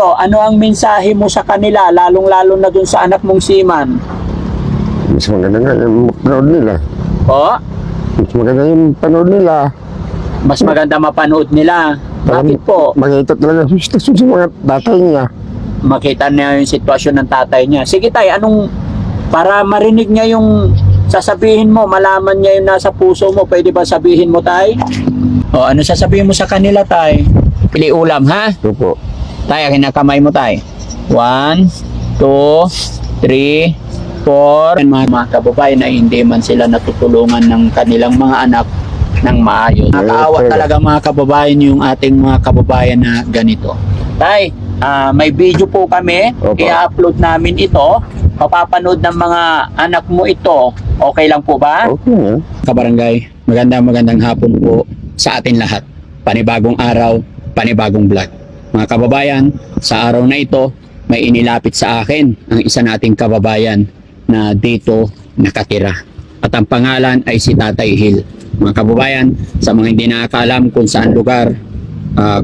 Ano ang mensahe mo sa kanila, lalong-lalo na dun sa anak mong siman? Mas maganda nga yung panood nila. O, Mas maganda yung panood nila. mas maganda mapanood nila. Bakit po? Makita talaga yung sitwasyon sa mga tatay niya. Makita niya yung sitwasyon ng tatay niya. Sige tay, para marinig niya yung sasabihin mo, malaman niya yung nasa puso mo, pwede ba sabihin mo tay? O, ano sasabihin mo sa kanila tay? Pili ulam ha? Ito po. Tay, kinakamay mo tay. 1, 2, 3, 4. Mga kababayan na hindi man sila natutulungan ng kanilang mga anak ng maayos. Nakakaawa talaga mga kababayan yung ating mga kababayan na ganito. Tay, may video po kami. Opo. I-upload namin ito. Mapapanood ng mga anak mo ito. Okay lang po ba? Okay. Kabarangay, magandang hapon po sa atin lahat. Panibagong araw, panibagong vlog. Mga kababayan, sa araw na ito, may inilapit sa akin ang isa nating kababayan na dito nakatira. At ang pangalan ay si Tatay Hill. Mga kababayan, sa mga hindi nakakaalam kung saan lugar,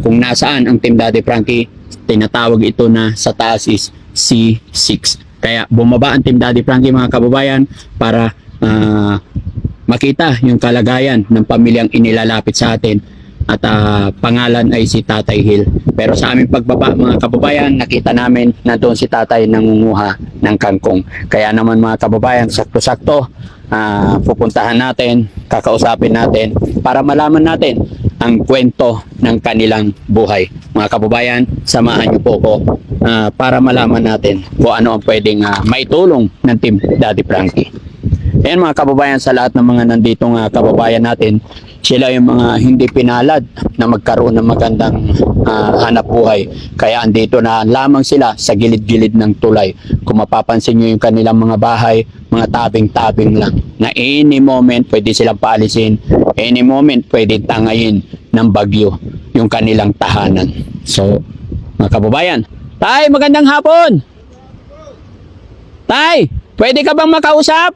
kung nasaan ang Team Daddy Frankie, tinatawag ito na sa taas is C6. Kaya bumaba ang Team Daddy Frankie mga kababayan para makita yung kalagayan ng pamilyang inilalapit sa atin at pangalan ay si Tatay Hill. Pero sa aming pagbaba mga kababayan, nakita namin na doon si Tatay nangunguha ng kangkong. Kaya naman mga kababayan, sakto-sakto pupuntahan natin, kakausapin natin para malaman natin ang kwento ng kanilang buhay. Mga kababayan, samahan niyo po ko para malaman natin kung ano ang pwedeng maitulong ng Team Daddy Frankie. Ayan mga kababayan, sa lahat ng mga nanditong kababayan natin, sila yung mga hindi pinalad na magkaroon ng magandang hanap buhay. Kaya andito na lamang sila sa gilid-gilid ng tulay. Kung mapapansin nyo yung kanilang mga bahay, mga tabing-tabing lang. Na any moment pwede silang paalisin, any moment pwede tangayin ng bagyo yung kanilang tahanan. So, mga kababayan, Tay, magandang hapon! Tay, pwede ka bang makausap?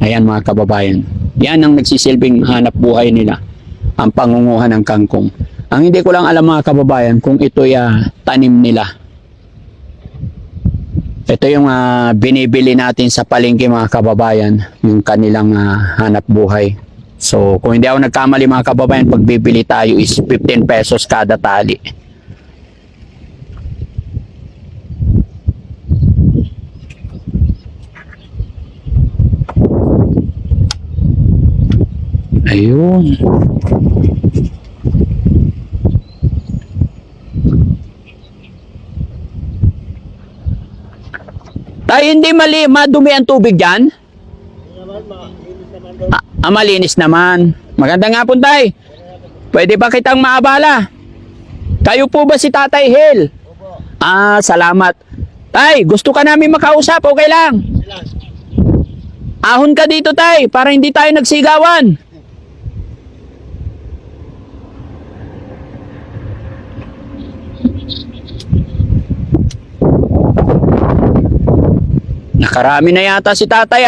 Ayan mga kababayan, yan ang nagsisilbing hanap buhay nila, ang pangunguha ng kangkong. Ang hindi ko lang alam mga kababayan kung ito'y tanim nila. Ito yung binibili natin sa palengke mga kababayan, yung kanilang hanap buhay. So kung hindi ako nagkamali mga kababayan, pag bibili tayo is 15 pesos kada tali. Ayun. Tay, hindi madumi ang tubig dyan? Malinis naman. Magandang hapon, Tay. Pwede ba kitang maabala? Kayo po ba si Tatay Hill? Salamat. Tay, gusto ka namin makausap, okay lang? Ahon ka dito, Tay, para hindi tayo nagsigawan. Nakarami na yata si Tatay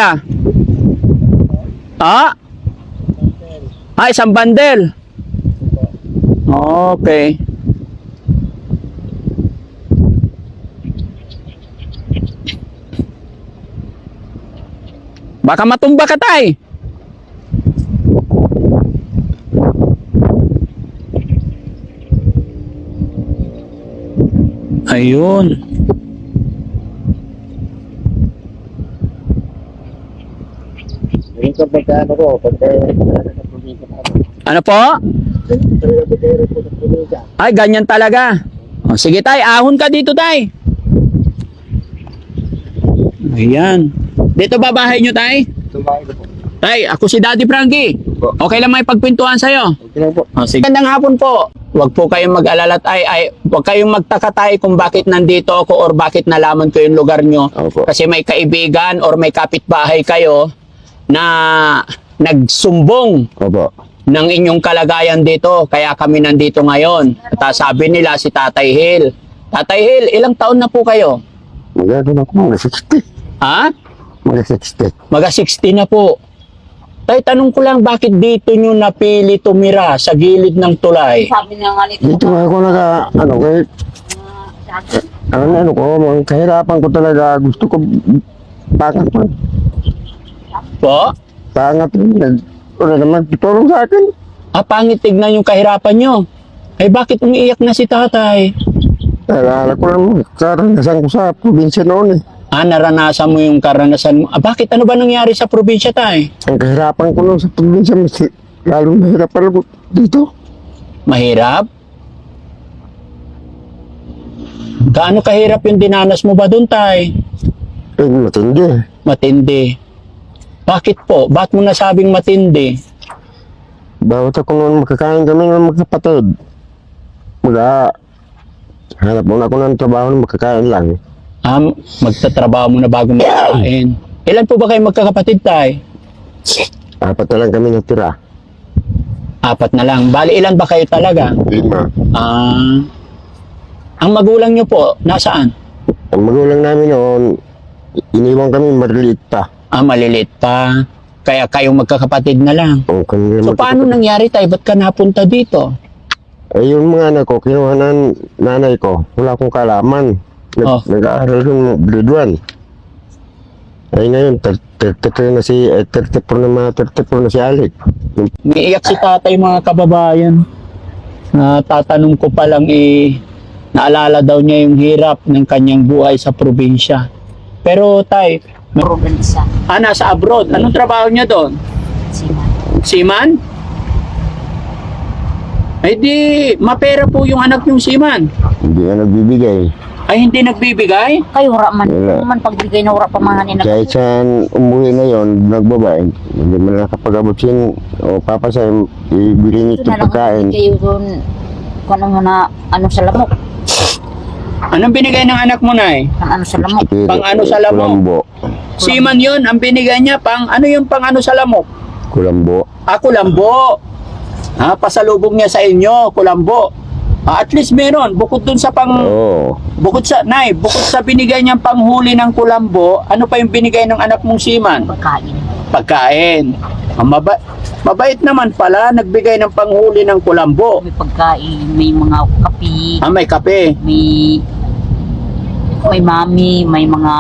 isang bandel. Okay. Baka matumba ka, Tay. Ayun. Ano po? Ay, ganyan talaga. O, sige Tay, ahon ka dito Tay. Ayan. Dito ba bahay nyo Tay? Tay, ako si Daddy Frankie. Okay lang may pagpintuhan sa'yo? Okay po. O, sige. Magandang hapon po. Huwag po kayong mag-alala Tay. Huwag kayong magtaka Tay kung bakit nandito ako or bakit nalaman ko yung lugar nyo. Opo. Kasi may kaibigan or may kapitbahay kayo na nagsumbong Opo. ng inyong kalagayan dito. Kaya kami nandito ngayon. At sabi nila si Tatay Hill. Tatay Hill, ilang taon na po kayo? Maganda na po. Mga 60. Ha? Mga 60. Maga 60 na po. Tay, tanong ko lang, bakit dito nyo napili tumira sa gilid ng tulay? Sabi niya nga nito. Dito ako ano ko, mga kahirapan ko talaga. Gusto ko, pangat man. Po? Pangat man. Wala naman, tutulong sa akin. Pangit tignan yung kahirapan nyo. Ay, bakit umiiyak na si tatay? Nalala ko lang, karanasan ko sa probinsya noon eh. Naranasan mo yung karanasan mo. Bakit? Ano ba nangyari sa probinsya, tay? Ang kahirapan ko noon sa probinsya, mas lalong mahirap pala dito. Mahirap? Gaano kahirap yung dinanas mo ba doon, tay? Eh, matindi. Matindi. Bakit po? Bakit mo nasabing matindi? Bawat ako noon makakain kami ng magkapatid. Hanap muna ako ng trabaho na makakain lang. Magtatrabaho mo na bago makakain. Ilan po ba kayo magkakapatid, tay? 4 na lang kami natira. 4 na lang. Bali, ilan ba kayo talaga? 5. Ang magulang nyo po, nasaan? Ang magulang namin noon, iniwan kami mariliit pa. Maliliit pa. Kaya kayong magkakapatid na lang. O, kanila So, paano nangyari, tay? Ba't ka napunta dito? Yung mga anak ko, kinuha ng nanay ko. Wala akong kalaman. Nag-aaral yung grade 1. Ay ngayon, 34 na si Alec. Umiiyak si tatay, mga kababayan. Tatanong ko pa lang naalala daw niya yung hirap ng kanyang buhay sa probinsya. Pero tay, Probinsya. nasa abroad. Anong trabaho niya doon? Sima. Seaman? Ay di, mapera po yung anak yung seaman. Hindi na nagbibigay. Ay hindi nagbibigay? Kayo wala man. Wala. Man pagbigay na wala pa mga nila. Kahit saan umuwi na yon, nagbabae. Hindi mo nakapag-abot sin o papasay, ibili nito Ito na lang pagkain. kayo doon. Kung ano sa lamok. Anong binigay ng anak mo, nay? Kung ano sa lamok. Pang ano sa lamok? Kulambo. Seaman yun, ang binigay niya pang ano yung pang ano sa lamok? Kulambo. Kulambo. Pasalubong niya sa inyo, kulambo. At least meron, bukod dun sa Oo. bukod sa binigay niyang panghuli ng kulambo, ano pa yung binigay ng anak mong seaman? Pagkain. Pagkain. Mabait naman pala, nagbigay ng panghuli ng kulambo. May pagkain, may mga kape, May kape. may mami, may mga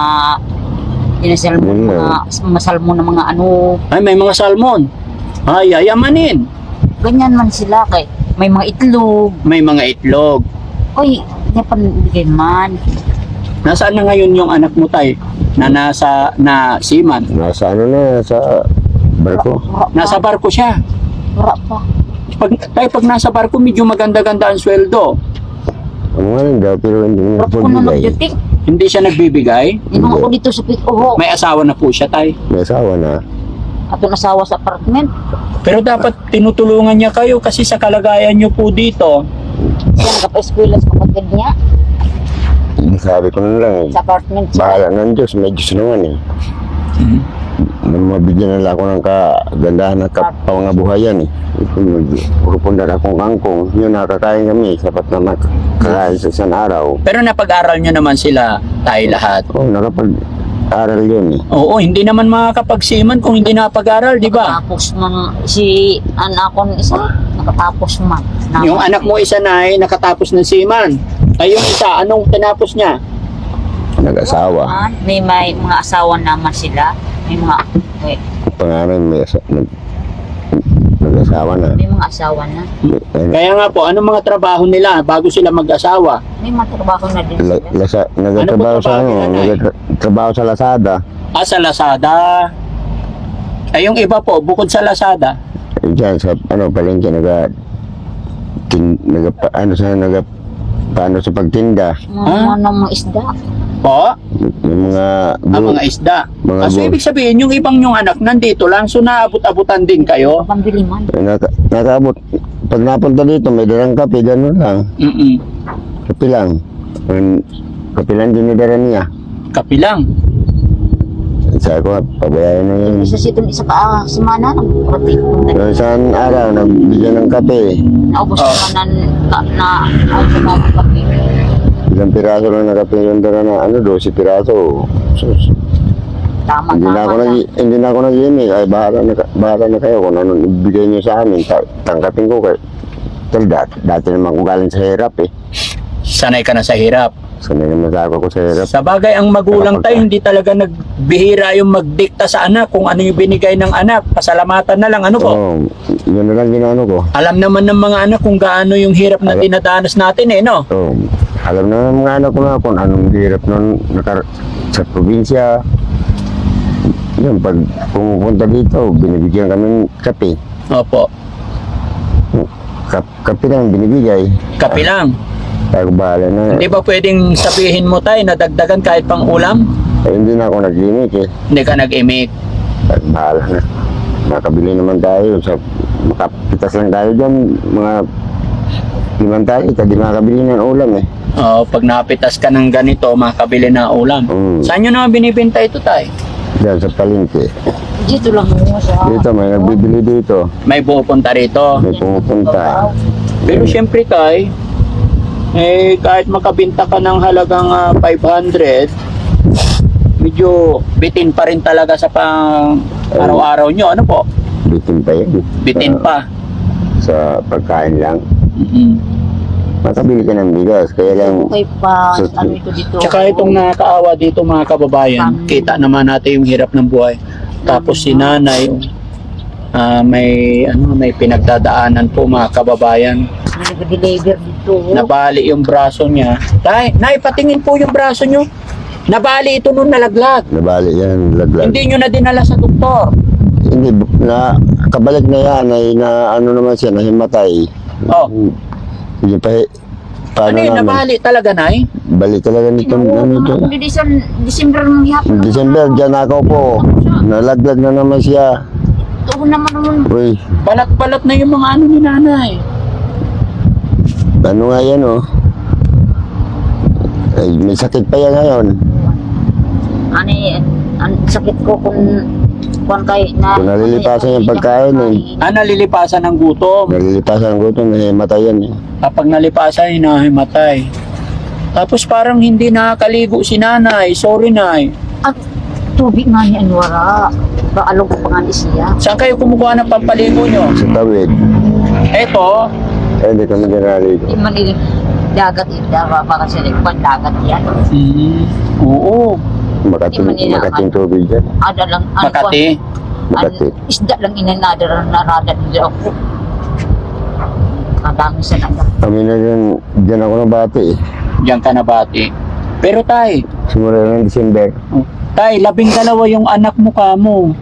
Yun inasalmon, mga salmon na mga ano. May mga salmon. Yayamanin. Ganyan man sila kay may mga itlog. May mga itlog. Oy, hindi pa nabigay man. Nasaan na ngayon yung anak mo, tay? Na seaman. Nasa ano na, sa barko. Wala pa. Nasa barko siya. Wala pa. Pag nasa barko, medyo maganda-ganda ang sweldo. Ano nga lang daw, pero hindi mo Wala ko na nagbibigay. nagdating. Hindi siya nagbibigay. Inong ako dito sa Pitoho. May asawa na po siya, tay. May asawa na. Ato nasawa sa apartment. Pero dapat tinutulungan niya kayo kasi sa kalagayan niyo po dito. Siya nagpa-eskwela sa kapatid niya. Sabi ko na lang, Sa apartment siya. bahala ng Diyos, may Diyos naman eh. Mabigyan nila ako ng kagandahan ng kapangabuhayan eh. Pupunta akong kangkong, yun nakakain kami, sapat na makakain sa isang araw. Pero napag-aral niyo naman sila, tayo lahat. Oo, nakapag-aral yun eh. Oo, hindi naman makakapagsiman kung hindi napag-aral, di ba? Nakatapos man si anak ko isa. Nakatapos man. Yung anak mo isa na ay nakatapos ng seaman. Ay yung isa, anong tinapos niya? Nag-asawa. May mga asawa naman sila. May mga Pangalan nag-asawa na. may mga asawa na. Kaya nga po, anong mga trabaho nila bago sila mag-asawa? May mga trabaho na din sila. Nagtatrabaho Ano po sa trabaho ano, nila, Nay? nagtatrabaho sa Lazada. Sa Lazada. Ay yung iba po, bukod sa Lazada. Diyan sa ano palengke paano sa pagtinda. Mga isda. Po, Yung mga mga isda. Mga So bull. ibig sabihin, yung ibang yung anak nandito lang, so naabot-abutan din kayo? Pambili man. nakaabot. Pag napunta dito, may dalang kape, gano'n lang. Kape lang. Kape lang dinidara niya. Kapi lang. Sabi ko, pabayaan na yun. Isa isa ka semana nagprotek. Yung isang araw, nagbigyan ng kape. Naubos naman na kape. 1 piraso lang na kape yung dara na, 12 piraso. Sus. Hindi na ako hindi na ako nag-imig. Ay, bahala na kayo kung anong ibigay niyo sa amin. Tangkapin ko kayo. Dati naman ko galing sa hirap eh. Sanay ka na sa hirap. Sanay naman sa ako sa hirap. Sa bagay, ang magulang tayo, hindi talaga nagbihira yung magdikta sa anak kung ano yung binigay ng anak. Pasalamatan na lang, ano po? Oo, yun na lang ginano ko. Alam naman ng mga anak kung gaano yung hirap na dinadanas natin eh, no? Oo, alam na ng mga anak ko na kung anong hirap nun sa probinsya. Yun, pag pumupunta dito, binibigyan kami ng kape. Opo. Kape lang binibigay. Kape lang. Kaya ko bahala na. Hindi ba pwedeng sabihin mo tayo na dagdagan kahit pang ulam? Eh, hindi na ako nag-imik eh. Hindi ka nag-imik. Kaya bahala na. Makabili naman tayo. So, makapitas lang tayo dyan. Mga 5 tayo. Hindi makabili ng ulam eh. Oo, pag napitas ka ng ganito, makabili na ulam. Saan nyo naman binibenta ito tayo? Diyan sa palengke. Dito lang mo sa... Dito, may nagbibili dito. May pupunta rito. May pumupunta. Pero syempre tay, eh kahit makabenta ka ng halagang 500, medyo bitin pa rin talaga sa pang araw-araw nyo. Ano po? Bitin pa yan. Bitin pa. Sa pagkain lang. Mm-mm. Makabili ka ng bigas. Kaya lang, Okay pa, ano ito dito. Tsaka itong nakakaawa dito mga kababayan, kita naman natin yung hirap ng buhay. Tapos si nanay, may pinagdadaanan po mga kababayan. Nag-deliver dito. Nabali yung braso niya. Nay, patingin po yung braso nyo. Nabali ito nung nalaglag. nabali yan, laglag. Hindi nyo na dinala sa doktor. Hindi, kabalik na yan, ay na ano naman siya, nahimatay. Oh, Hindi pa, paano ano yun, naman? nabali talaga, Nay? Balik talaga nito, ano ito. December ng hapon. December, dyan ako po. Nalaglag na naman siya. Ito naman. Uy, Balat-balat na yung mga ano ni nanay. ano nga yan oh. Ay, may sakit pa yan ngayon. Ang sakit ko kung Kung nalilipasan yung pagkain eh. Nalilipasan ng gutom. Nalilipasan ko ito, nahimatay yan eh. Kapag nalipasan, hinahimatay. Tapos parang hindi nakakaligo si nanay. Sorry, Nay. At tubig nga ni Anwara. Baalong ko pa nga ni siya. Saan kayo kumukuha ng pampaligo nyo? Sa tawid. Eto, Hindi kami ginaligo. Di man dagat ita. Baka siya dagat yan. oo. Makating tubig dyan. Ada lang. Makati. Makati. Isda lang inanadara narada nila ako. Kadami sa naga. Kami na dyan ako nabati eh. Diyan ka nabati. Pero tay, Simula ng December. tay, 12 yung anak mo kamo.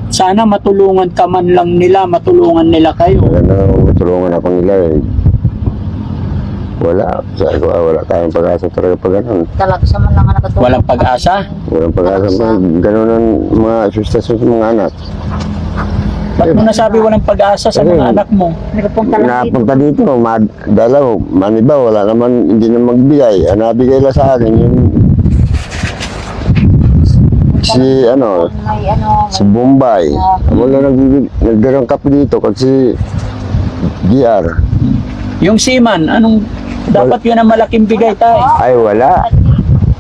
Sana matulungan ka man lang nila, matulungan nila kayo. Wala na matulungan ako nila eh. Wala. Sabi ko, wala tayong pag-asa talaga pag ganun. Talaga sa man lang nakatulong. Walang pag-asa? Walang pag-asa pa. Ganun ang mga sustasyon sa mga anak. Ba't mo nasabi walang pag-asa sa mga anak mo? Nagpunta lang dito. Napunta dito, dalaw, maniba, wala naman, hindi na magbigay. Ang nabigay lang sa akin, yung si si Bombay. Wala nagdarang kape dito kasi GR. Yung seaman, anong dapat yun ang malaking bigay tayo? Ay, wala.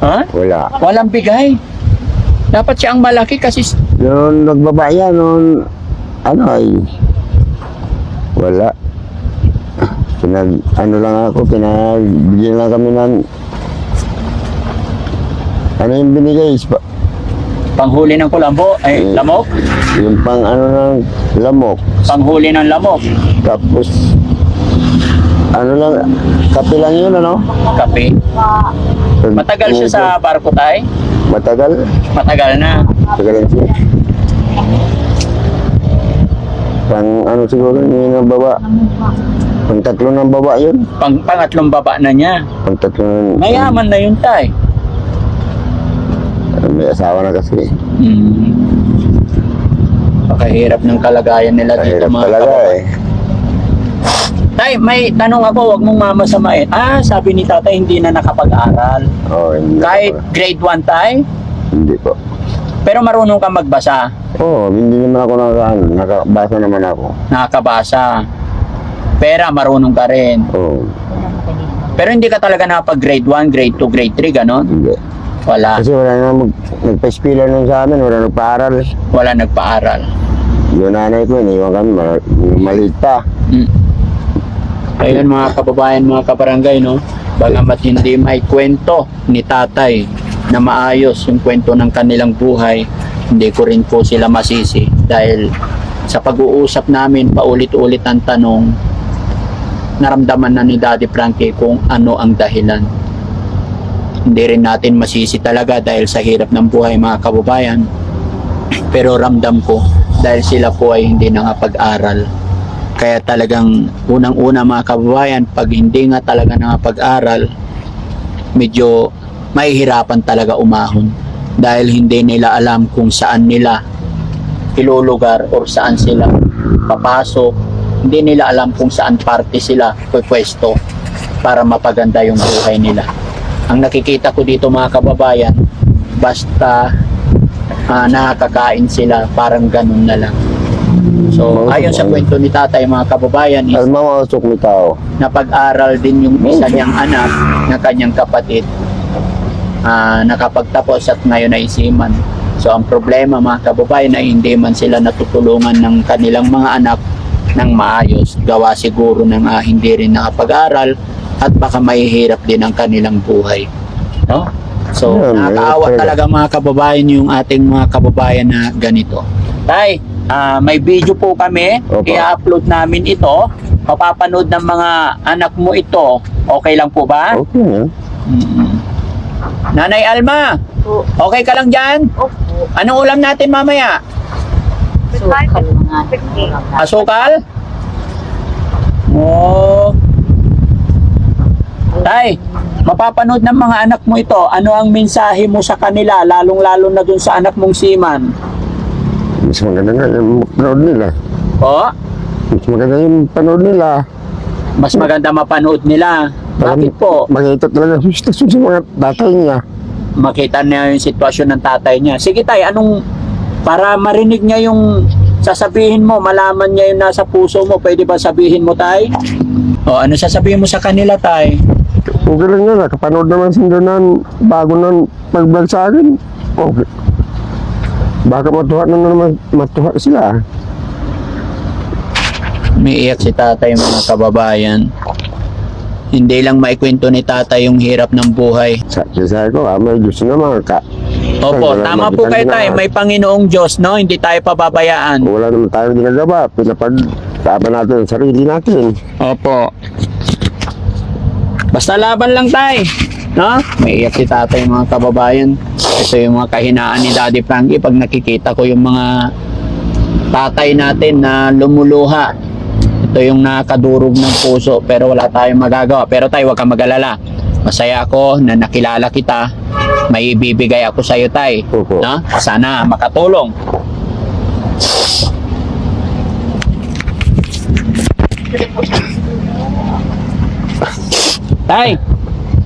Ha? Wala. Walang bigay. Dapat siya ang malaki kasi Noon nagbaba yan, noon, wala. Pinagbigyan lang kami ng, yung binigay? panghuli ng kulambo, lamok. Yung pang ng lamok. Panghuli ng lamok. Tapos, kape lang yun, Kape. Matagal siya sa barko tayo? Matagal? Matagal na. Matagal siya. Siguro, yung baba. Pang 3 ng baba yun. Pangatlong baba na niya. Pang 3 Mayaman na yun tay. May asawa na kasi. Pakahirap ng kalagayan nila dito Kahirap mga talaga kababayan. eh. Tay, may tanong ako, wag mong mamasamain. Sabi ni tatay hindi na nakapag-aral. Hindi Kahit ako. grade 1 tay, Hindi po. pero marunong ka magbasa. Hindi naman ako nakabasa naman ako. Nakakabasa. Pera, marunong ka rin. Oo, Pero hindi ka talaga nakapag grade 1, grade 2, grade 3, ganon? hindi. Wala. Kasi wala na nagpa-espila nun sa amin, wala nagpa-aral. Wala nagpaaral. Yung nanay ko, iniwan kami, maliit pa. Ayun mga kababayan, mga kabarangay, no? Bagamat hindi may kwento ni tatay na maayos yung kwento ng kanilang buhay, hindi ko rin po sila masisi dahil sa pag-uusap namin, paulit-ulit ang tanong, naramdaman na ni Daddy Frankie kung ano ang dahilan. Hindi rin natin masisi talaga dahil sa hirap ng buhay mga kababayan. Pero ramdam ko dahil sila po ay hindi nakapag-aral. Kaya talagang unang-una mga kababayan, pag hindi nga talaga nakapag-aral, medyo mahihirapan talaga umahon. Dahil hindi nila alam kung saan nila ilulugar o saan sila papasok. Hindi nila alam kung saan parte sila pwesto para mapaganda yung buhay nila. Ang nakikita ko dito mga kababayan, basta nakakakain sila, parang ganun na lang. So, ayon sa kwento ni tatay mga kababayan, is Ang mga usok ni tao. napag-aral din yung isa niyang anak na kanyang kapatid. Nakapagtapos at ngayon ay seaman. So, ang problema mga kababayan ay hindi man sila natutulungan ng kanilang mga anak ng maayos. Gawa siguro ng hindi rin nakapag-aral at baka mahihirap din ang kanilang buhay. No? So, Yeah, nakakaawa talaga. talaga mga kababayan yung ating mga kababayan na ganito. Tay, may video po kami. Opo. I-upload namin ito. Mapapanood ng mga anak mo ito. Okay lang po ba? Okay na. Nanay Alma, Po. okay ka lang dyan? Opo. Anong ulam natin mamaya? Sukal mga Asukal? Oh. Tay, mapapanood ng mga anak mo ito. Ano ang mensahe mo sa kanila, lalong-lalo na dun sa anak mong seaman? Mas maganda nga yung panood nila. O, Mas maganda yung panood nila. mas maganda mapanood nila. Bakit po? Makita talaga yung sitwasyon sa mga tatay niya. Makita niya yung sitwasyon ng tatay niya. Sige tay, anong, para marinig niya yung sasabihin mo, malaman niya yung nasa puso mo, pwede ba sabihin mo tay? O, ano sasabihin mo sa kanila tay? Okay lang yan, nakapanood naman sila ng bago ng pag-vlog sa akin. Okay. Baka matuwa sila. Umiiyak si tatay mga kababayan. Hindi lang maikwento ni tatay yung hirap ng buhay. Sabi ko, may gusto naman ka. Opo, Wala tama naman po kita kayo ginawa. tay. May Panginoong Diyos, no? Hindi tayo pababayaan. Wala naman tayong ginagawa. Pinapag-taban natin ang sarili natin. Opo. Basta laban lang tay. No? May iyak si tatay mga kababayan. Ito yung mga kahinaan ni Daddy Frankie pag nakikita ko yung mga tatay natin na lumuluha. Ito yung nakadurog ng puso pero wala tayong magagawa. Pero tay, huwag kang mag-alala. Masaya ako na nakilala kita. May ibibigay ako sa iyo tay. Opo. No? Sana makatulong. Tay,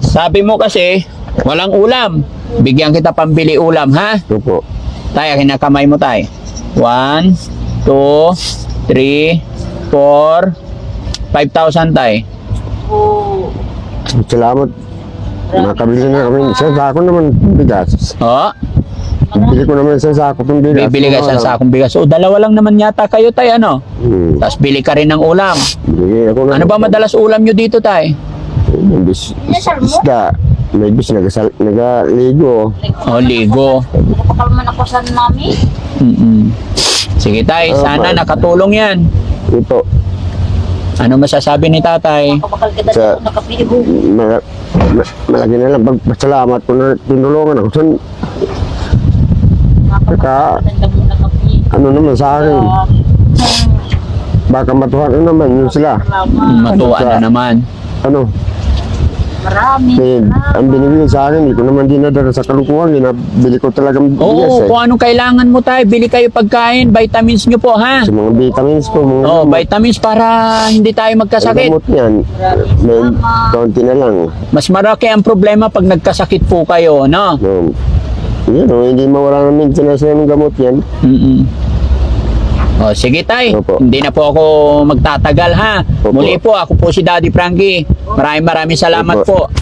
sabi mo kasi walang ulam. Bigyan kita pambili ulam, ha? Ito po. Tay, kinakamay mo, tay. 1, 2, 3, 4, 5,000, tay. po. Salamat. Nakabili na kami. Isang sako naman bigas. O, Bili ko naman isang sako ng bigas. bibili ka sa sakong bigas. O, dalawa lang naman yata kayo, tay, ano? Tapos bili ka rin ng ulam. Bili ako na. Ano ba madalas ulam nyo dito, tay? Isda. May bis nagaligo. O, ligo. Napakalman ako sa mami. Sige, tay, sana nakatulong yan. Ito. Ano masasabi ni tatay? Kapakal ka Sa- dati nakapiligo. Malaki na lang pagpasalamat ko na tinulungan ako. Saka, ano naman sa akin, baka matuwa na naman yun sila. Matuwa na naman. Ano, Marami. ang binibigay sa akin, hindi ko naman dinadala sa kalukuhan, ginabili ko talagang bigas Oo, eh. kung anong kailangan mo tayo, bili kayo pagkain, vitamins nyo po, ha? Sa mga vitamins ko, mga Oh, vitamins para hindi tayo ang magkasakit. gamot niyan, may kaunti na lang. Mas marami ang problema pag nagkasakit po kayo, no? No, yun, hindi mawala ng maintenance ng gamot yan. Oh, sige tay, Opo. hindi na po ako magtatagal, ha? Opo. Muli po, ako po si Daddy Frankie. Maraming salamat Opo. po.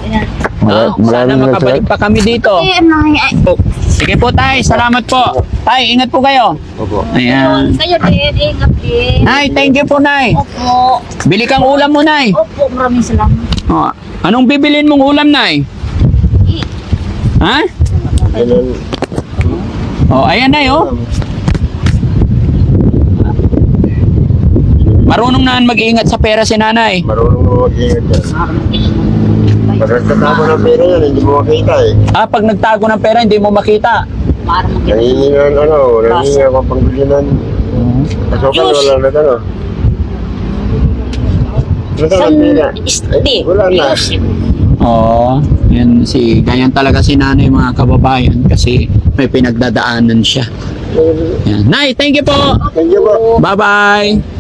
Ayan. Sana makabalik pa kami dito. Eh, nay, ay, Sige po, tay. Salamat po. Tay, ingat po kayo. Opo. Ayan. kayo din, ingat din. Nay, thank you po, Nay. Opo. Bili kang ulam mo, Nay. Opo, maraming salamat. Oh, anong bibilin mong ulam, Nay? Ha? Ganun. Oh, ayan, Nay, oh. Marunong na mag-iingat sa pera si Nanay. Marunong mo mag-ingat yan. Pag nagtatabo ng pera yan, hindi mo makita eh. Pag nagtago ng pera, hindi mo makita. Nangihingan, nangihingan ko pangbilinan. Kasokan, wala na gano'n. Nagkaroon pera. Ay, wala na. Oo, yan ganyan talaga si Nanay, mga kababayan, kasi may pinagdadaanan siya. Yan. Nay, thank you po. Thank you po. Bye-bye.